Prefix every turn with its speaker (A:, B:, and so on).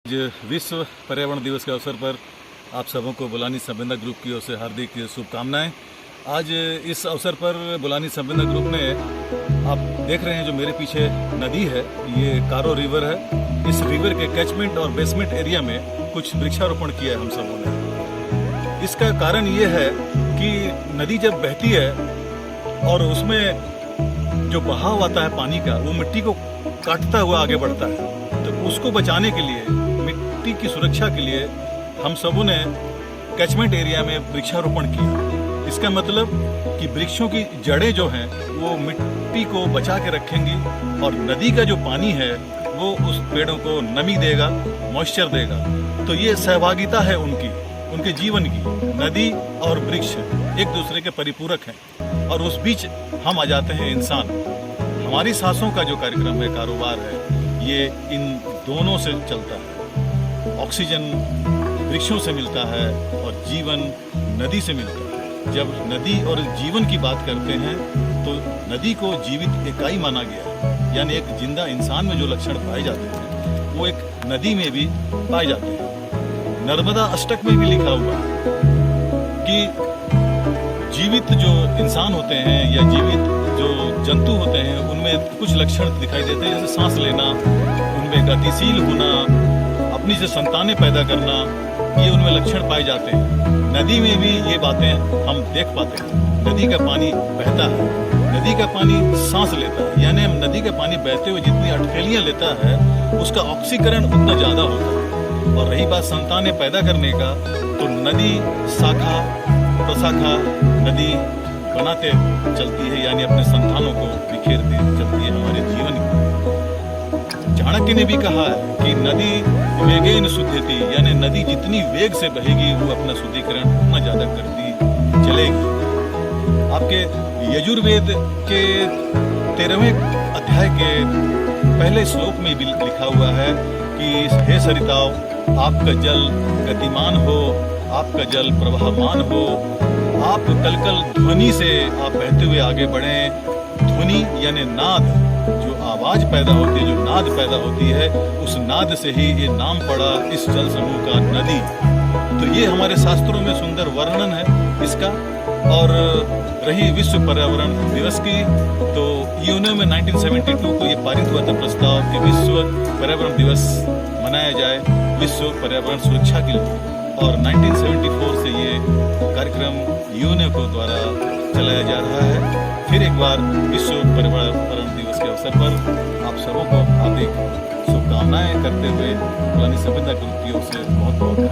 A: आज विश्व पर्यावरण दिवस के अवसर पर आप सबों को बुलानी संवेदना ग्रुप की ओर से हार्दिक शुभकामनाएं। आज इस अवसर पर बुलानी संवेदना ग्रुप ने, आप देख रहे हैं जो मेरे पीछे नदी है, ये कारो रिवर है। इस रिवर के कैचमेंट और बेसमेंट एरिया में कुछ वृक्षारोपण किया है हम सबों ने। इसका कारण ये है कि नदी जब बहती है और उसमें जो बहाव आता है पानी का, वो मिट्टी को काटता हुआ आगे बढ़ता है। तो उसको बचाने के लिए, मिट्टी की सुरक्षा के लिए हम सबों ने कैचमेंट एरिया में वृक्षारोपण किया। इसका मतलब कि वृक्षों की जड़ें जो हैं वो मिट्टी को बचा के रखेंगी और नदी का जो पानी है वो उस पेड़ों को नमी देगा, मॉइस्चर देगा। तो ये सहभागिता है उनके जीवन की। नदी और वृक्ष एक दूसरे के परिपूरक हैं और उस बीच हम आ जाते हैं इंसान। हमारी सांसों का जो कार्यक्रम है, कारोबार है, ये इन दोनों से चलता है। ऑक्सीजन वृक्षों से मिलता है और जीवन नदी से मिलता है। जब नदी और जीवन की बात करते हैं तो नदी को जीवित इकाई माना गया है, यानी एक जिंदा इंसान में जो लक्षण पाए जाते हैं वो एक नदी में भी पाए जाते हैं। नर्मदा अष्टक में भी लिखा हुआ है कि जीवित जो इंसान होते हैं या जीवित जो जंतु होते हैं उनमें कुछ लक्षण दिखाई देते हैं, जैसे सांस लेना, उनमें गतिशील होना, अपनी से संतानें पैदा करना, ये उनमें लक्षण पाए जाते हैं। नदी में भी ये बातें हम देख पाते हैं। नदी का पानी बहता है, नदी का पानी सांस लेता है, यानी हम नदी का पानी बहते हुए जितनी अटखेलियाँ लेता है उसका ऑक्सीकरण उतना ज़्यादा होता है। और रही बात संतानें पैदा करने का, तो नदी शाखा प्रशाखा नदी बनाते चलती है, यानी अपने संतानों को बिखेरते चलती है हमारे जीवन की। चाणक्य ने भी कहा है कि नदी वेगेन शुद्धति, यानी नदी जितनी वेग से बहेगी वो अपना शुद्धिकरण उतना ज़्यादा करती चलेगी। आपके यजुर्वेद के 13वें अध्याय के पहले श्लोक में भी लिखा हुआ है कि हे सरिताओ, आपका जल गतिमान हो, आपका जल प्रवाहमान हो, आप कलकल ध्वनि से आप बहते हुए आगे बढ़ें। ध्वनि यानी नाद, जो आवाज पैदा होती है, जो नाद पैदा होती है, उस नाद से ही ये नाम पड़ा इस जल समूह का नदी। तो ये हमारे शास्त्रों में सुंदर वर्णन है इसका। और रही विश्व पर्यावरण दिवस की, तो यूएनओ में 1972 को ये पारित हुआ था प्रस्ताव कि विश्व पर्यावरण दिवस मनाया जाए विश्व पर्यावरण सुरक्षा के लिए। और 1974 से ये कार्यक्रम यूनेस्को द्वारा चलाया जा रहा है। फिर एक बार विश्व पर्यावरण दिवस के अवसर पर आप सबों को हार्दिक शुभकामनाएं करते हुए बुलानी संवेदना ग्रुप की ओर से बहुत बहुत